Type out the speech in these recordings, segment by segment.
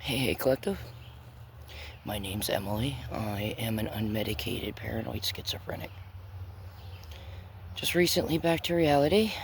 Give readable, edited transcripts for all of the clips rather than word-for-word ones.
Hey, Collective. My name's Emily. I am an unmedicated paranoid schizophrenic. Just recently back to reality.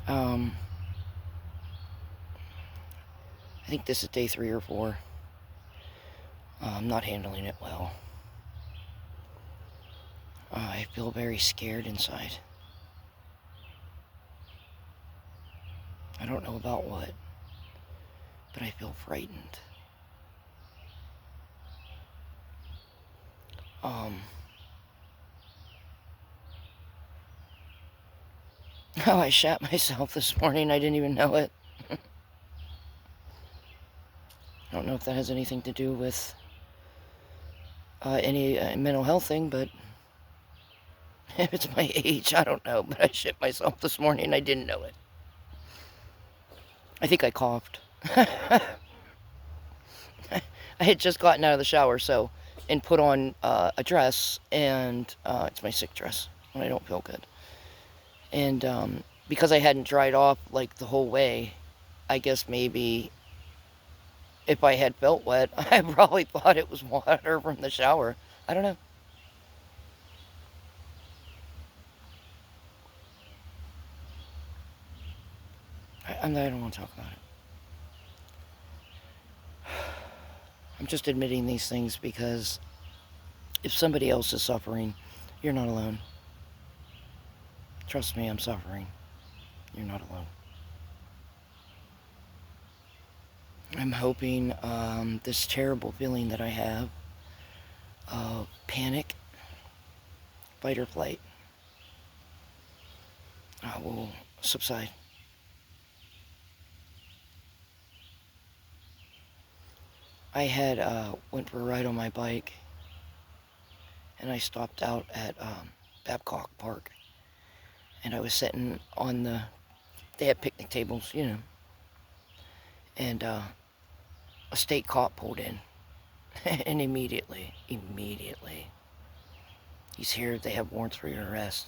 Um, I think this is day 3 or 4. I'm not handling it well. I feel very scared inside. I don't know about what, but I feel frightened. Um, oh, I shat myself this morning. I didn't even know it. I don't know if that has anything to do with any mental health thing, but if it's my age, I don't know. But I shit myself this morning. I didn't know it. I think I coughed. I had just gotten out of the shower, and put on a dress, and it's my sick dress when I don't feel good. And because I hadn't dried off like the whole way, I guess maybe if I had felt wet, I probably thought it was water from the shower. I don't know. I don't want to talk about it. I'm just admitting these things because if somebody else is suffering, you're not alone. Trust me, I'm suffering. You're not alone. I'm hoping this terrible feeling that I have, panic, fight or flight, will subside. I had went for a ride on my bike, and I stopped out at Babcock Park, and I was sitting on they had picnic tables, and a state cop pulled in, and immediately, he's here, they have warrants for your arrest.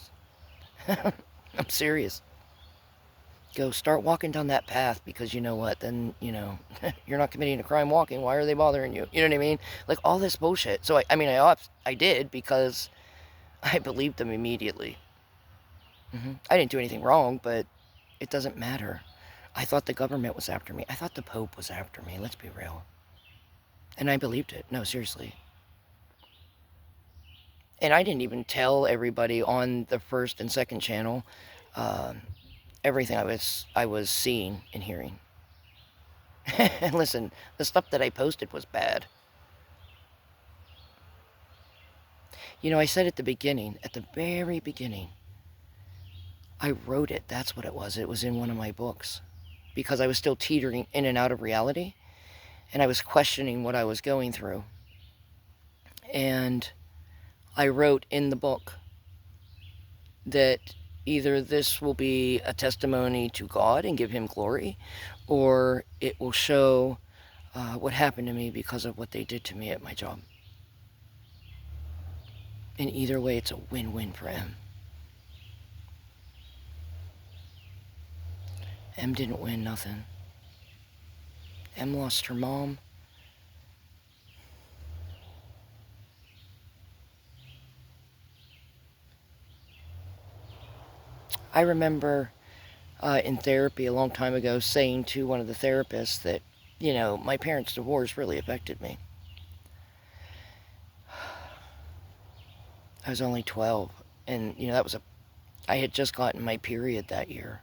I'm serious. Go start walking down that path, because you know what, then, you're not committing a crime walking. Why are they bothering you? You know what I mean? Like all this bullshit. So I did because I believed them immediately. I didn't do anything wrong, but it doesn't matter. I thought the government was after me. I thought the Pope was after me. Let's be real. And I believed it. No, seriously. And I didn't even tell everybody on the first and second channel everything I was seeing and hearing. And listen, the stuff that I posted was bad. I said at the very beginning, I wrote it. That's what it was. It was in one of my books. Because I was still teetering in and out of reality, and I was questioning what I was going through. And I wrote in the book that either this will be a testimony to God and give him glory, or it will show what happened to me because of what they did to me at my job. And either way, it's a win-win for M. M didn't win nothing. M lost her mom. I remember in therapy a long time ago saying to one of the therapists that, my parents' divorce really affected me. I was only 12, and, I had just gotten my period that year.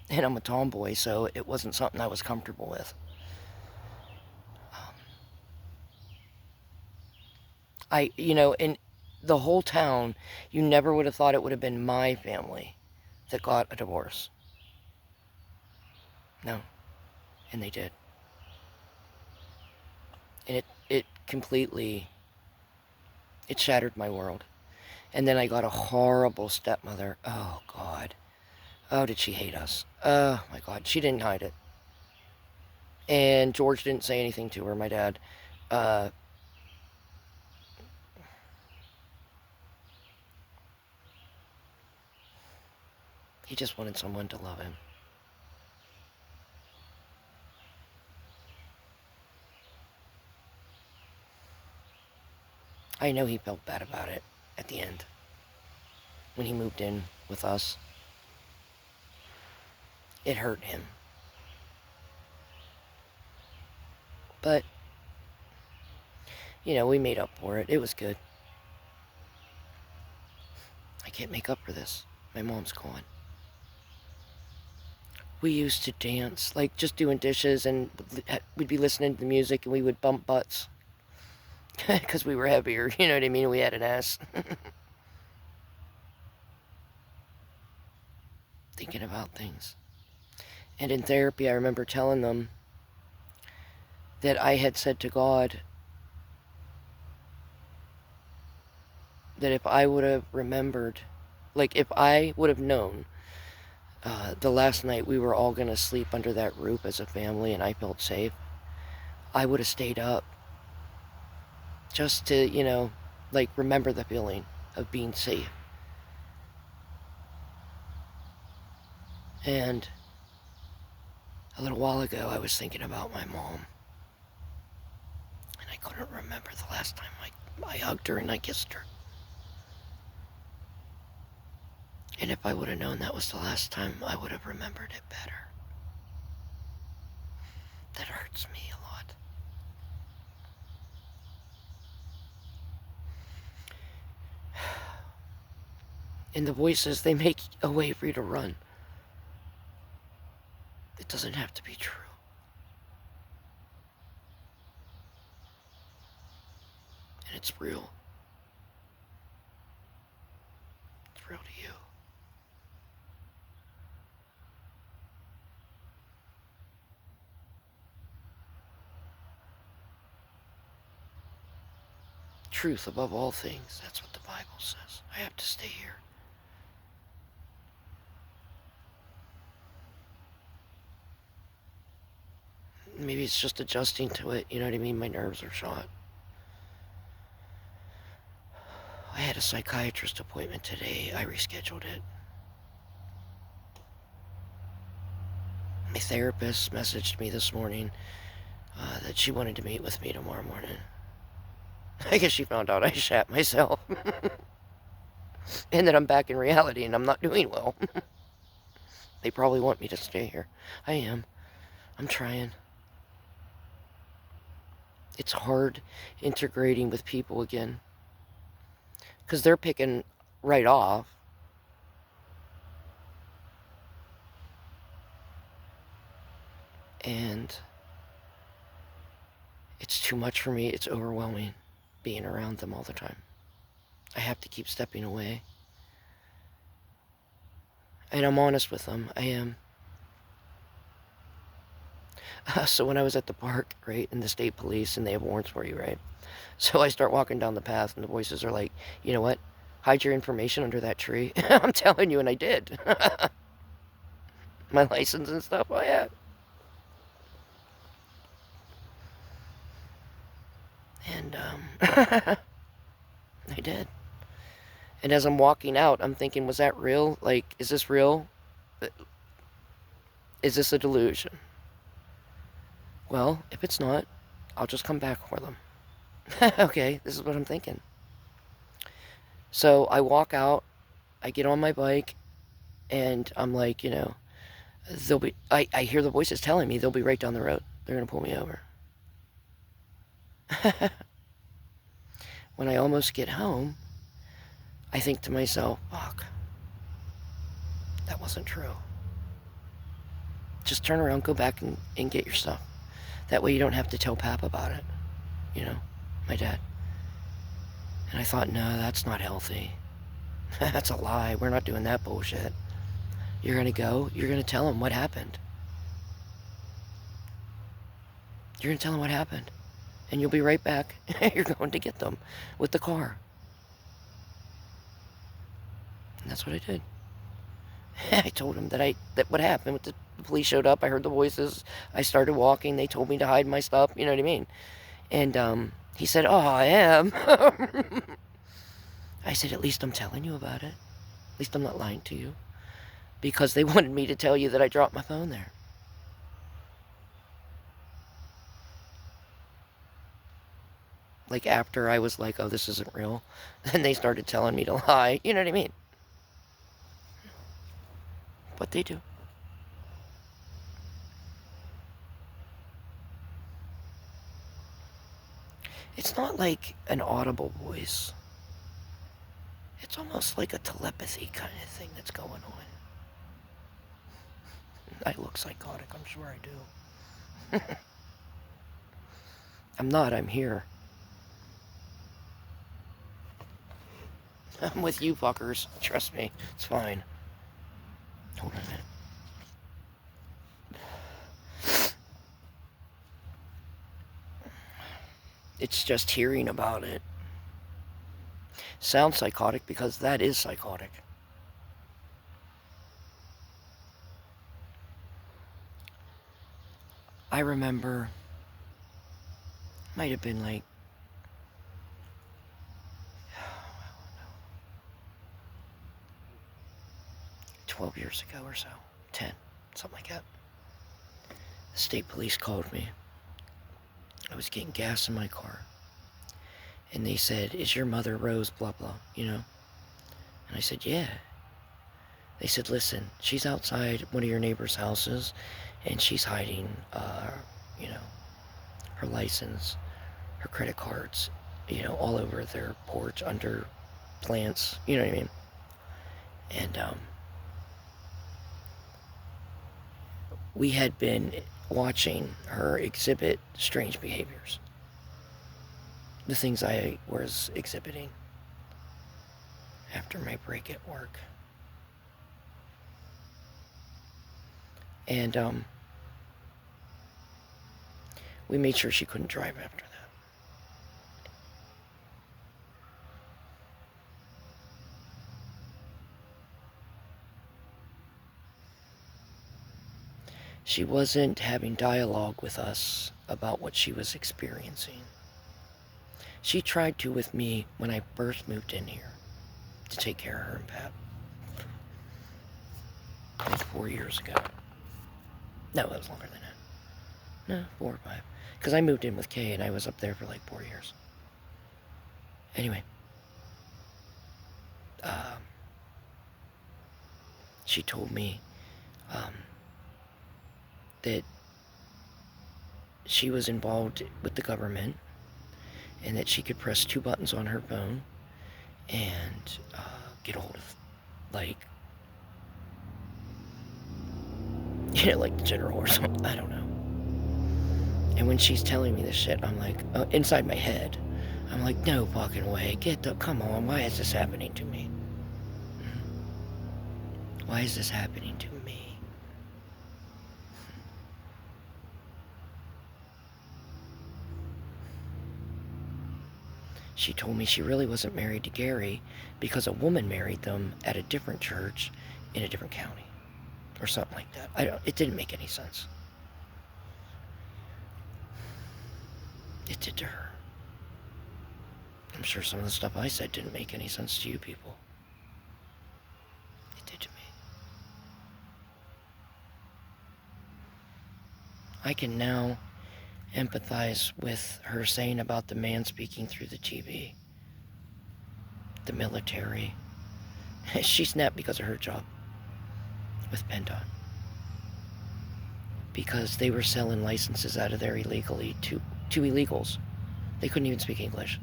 And I'm a tomboy, so it wasn't something I was comfortable with. In the whole town, you never would have thought it would have been my family that got a divorce. No, and they did. And it completely, it shattered my world. And then I got a horrible stepmother. Oh, God. Oh, did she hate us? Oh, my God. She didn't hide it. And George didn't say anything to her, my dad. He just wanted someone to love him. I know he felt bad about it at the end when he moved in with us. It hurt him. But, you know, we made up for it. It was good. I can't make up for this. My mom's gone. We used to dance, like just doing dishes, and we'd be listening to the music and we would bump butts. Because we were heavier, you know what I mean? We had an ass. Thinking about things. And in therapy, I remember telling them that I had said to God that if I would have remembered, like if I would have known the last night we were all going to sleep under that roof as a family and I felt safe, I would have stayed up just to, you know, like remember the feeling of being safe. And a little while ago, I was thinking about my mom. And I couldn't remember the last time I hugged her and I kissed her. And if I would have known that was the last time, I would have remembered it better. That hurts me a lot. And the voices, they make a way for you to run. It doesn't have to be true. And it's real. It's real to you. Truth above all things. That's what the Bible says. I have to stay here. Maybe it's just adjusting to it, you know what I mean? My nerves are shot. I had a psychiatrist appointment today. I rescheduled it. My therapist messaged me this morning that she wanted to meet with me tomorrow morning. I guess she found out I shat myself. And that I'm back in reality and I'm not doing well. They probably want me to stay here. I am. I'm trying. It's hard integrating with people again. Because they're picking right off. And it's too much for me. It's overwhelming being around them all the time. I have to keep stepping away. And I'm honest with them. I am. So when I was at the park, right, in the state police, and they have warrants for you, right? So I start walking down the path, and the voices are like, you know what? Hide your information under that tree. I'm telling you, and I did. My license and stuff, oh yeah. And, I did. And as I'm walking out, I'm thinking, was that real? Like, is this real? Is this a delusion? Well, if it's not, I'll just come back for them. Okay, this is what I'm thinking. So I walk out, I get on my bike, and I'm like, you know, I hear the voices telling me they'll be right down the road. They're going to pull me over. When I almost get home, I think to myself, fuck, that wasn't true. Just turn around, go back and get your stuff. That way you don't have to tell Pap about it. You know, my dad. And I thought, no, that's not healthy. That's a lie. We're not doing that bullshit. You're gonna go, you're gonna tell him what happened. You're gonna tell him what happened. And you'll be right back. You're going to get them with the car. And that's what I did. I told him that what happened. With the police showed up, I heard the voices, I started walking, they told me to hide my stuff, you know what I mean? And he said, oh, I am. I said, at least I'm telling you about it. At least I'm not lying to you. Because they wanted me to tell you that I dropped my phone there. Like after I was like, oh, this isn't real, then they started telling me to lie. You know what I mean? But they do. It's not like an audible voice. It's almost like a telepathy kind of thing that's going on. I look psychotic, I'm sure I do. I'm not, I'm here. I'm with you fuckers. Trust me, it's fine. Hold on a minute. It's just hearing about it. Sounds psychotic because that is psychotic. I remember, might have been like 12 years ago or so, 10, something like that. The state police called me. I was getting gas in my car. And they said, is your mother Rose, blah, blah, you know? And I said, yeah. They said, listen, she's outside one of your neighbor's houses, and she's hiding, you know, her license, her credit cards, you know, all over their porch, under plants, you know what I mean? And, we had been watching her exhibit strange behaviors. The things I was exhibiting after my break at work. And we made sure she couldn't drive after that. She wasn't having dialogue with us about what she was experiencing. She tried to with me when I first moved in here to take care of her and Pat. Like 4 years ago. No, it was longer than that. No, 4 or 5. Because I moved in with Kay and I was up there for like 4 years. Anyway. She told me that she was involved with the government and that she could press 2 buttons on her phone and get a hold of, like, you know, like the general or something. I don't know. And when she's telling me this shit, I'm like, inside my head, I'm like, no fucking way. Come on, why is this happening to me? Why is this happening to me? She told me she really wasn't married to Gary because a woman married them at a different church in a different county. Or something like that. It didn't make any sense. It did to her. I'm sure some of the stuff I said didn't make any sense to you people. It did to me. I can now empathize with her saying about the man speaking through the TV. The military. She snapped because of her job with PennDOT. Because they were selling licenses out of there illegally to illegals. They couldn't even speak English.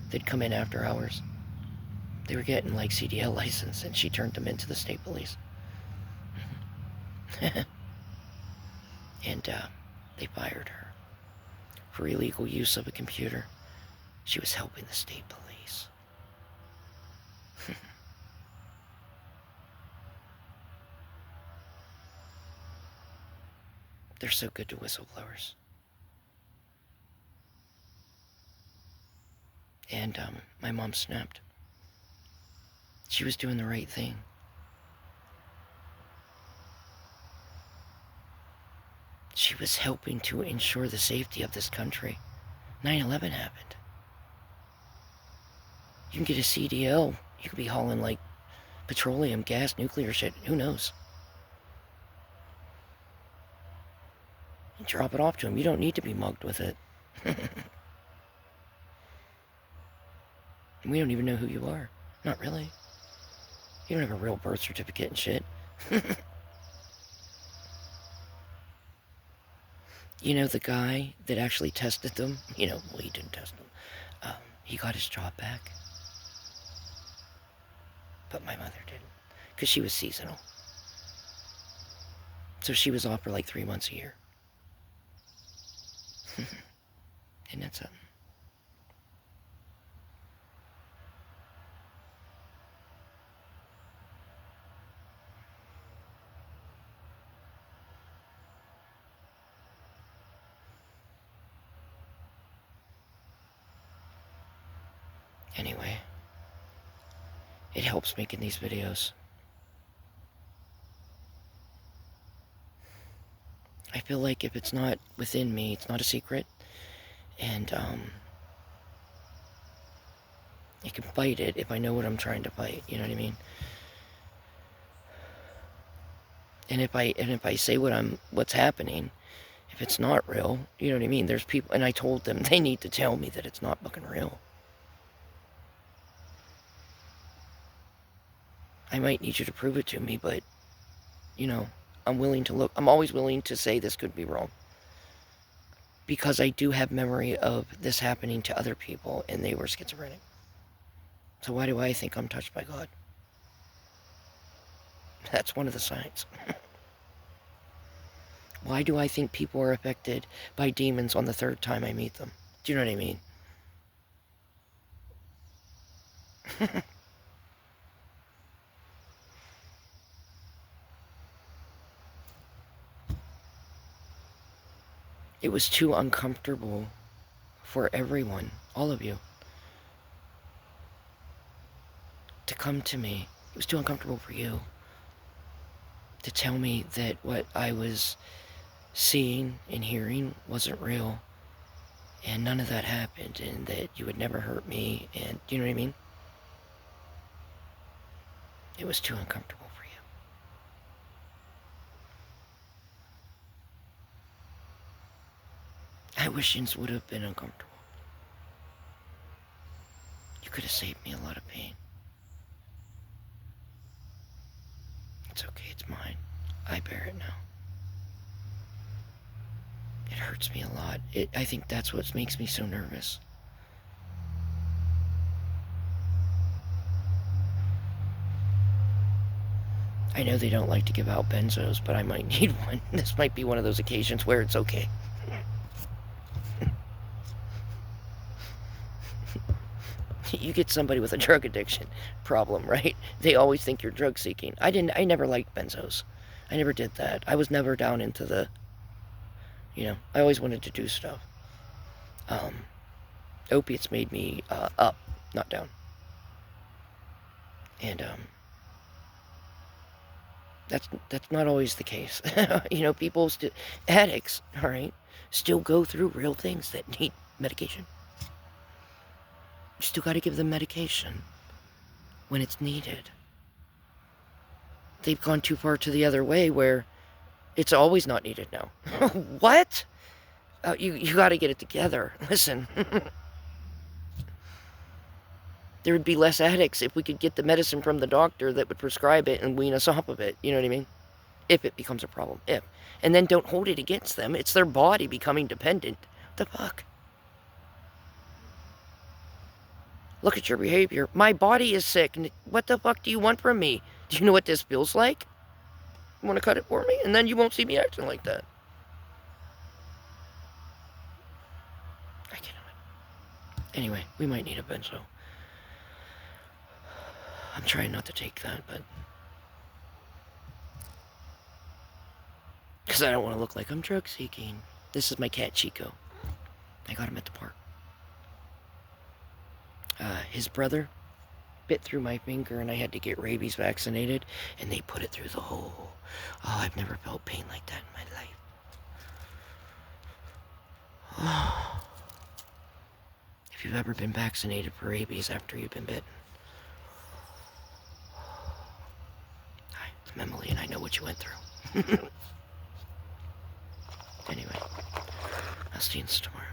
They'd come in after hours. They were getting like CDL license and she turned them into the state police. And they fired her for illegal use of a computer. She was helping the state police. They're so good to whistleblowers. And my mom snapped. She was doing the right thing. She was helping to ensure the safety of this country. 9/11 happened. You can get a CDL. You could be hauling like petroleum, gas, nuclear shit. Who knows? You drop it off to them. You don't need to be mugged with it. And we don't even know who you are. Not really. You don't have a real birth certificate and shit. You know, the guy that actually tested them, you know, well, he didn't test them. He got his job back. But my mother didn't. Because she was seasonal. So she was off for like 3 months a year. Isn't that something? Anyway, it helps making these videos. I feel like if it's not within me, it's not a secret. And, I can fight it if I know what I'm trying to fight, you know what I mean? And if I say what's happening, if it's not real, you know what I mean? There's people, and I told them they need to tell me that it's not fucking real. I might need you to prove it to me, but, you know, I'm always willing to say this could be wrong. Because I do have memory of this happening to other people, and they were schizophrenic. So why do I think I'm touched by God? That's one of the signs. Why do I think people are affected by demons on the 3rd time I meet them? Do you know what I mean? It was too uncomfortable for everyone, all of you, to come to me. It was too uncomfortable for you to tell me that what I was seeing and hearing wasn't real, and none of that happened, and that you would never hurt me, and you know what I mean? It was too uncomfortable for you. I wish it would have been uncomfortable. You could have saved me a lot of pain. It's okay, it's mine. I bear it now. It hurts me a lot. I think that's what makes me so nervous. I know they don't like to give out benzos, but I might need one. This might be one of those occasions where it's okay. You get somebody with a drug addiction problem, right? They always think you're drug seeking. I never liked benzos. I never did that. I was never down into the, you know, I always wanted to do stuff. Opiates made me up, not down. And that's not always the case. You know, people addicts, all right, still go through real things that need medication. You still got to give them medication when it's needed. They've gone too far to the other way where it's always not needed now. What? You got to get it together. Listen. There would be less addicts if we could get the medicine from the doctor that would prescribe it and wean us off of it. You know what I mean? If it becomes a problem. If. And then don't hold it against them. It's their body becoming dependent. What the fuck? Look at your behavior. My body is sick. What the fuck do you want from me? Do you know what this feels like? You want to cut it for me? And then you won't see me acting like that. I cannot. Anyway, we might need a benzo. I'm trying not to take that, but... because I don't want to look like I'm drug seeking. This is my cat, Chico. I got him at the park. His brother bit through my finger and I had to get rabies vaccinated, and they put it through the hole. Oh, I've never felt pain like that in my life. If you've ever been vaccinated for rabies after you've been bitten. Hi, I'm Emily and I know what you went through. Anyway, I'll see you tomorrow.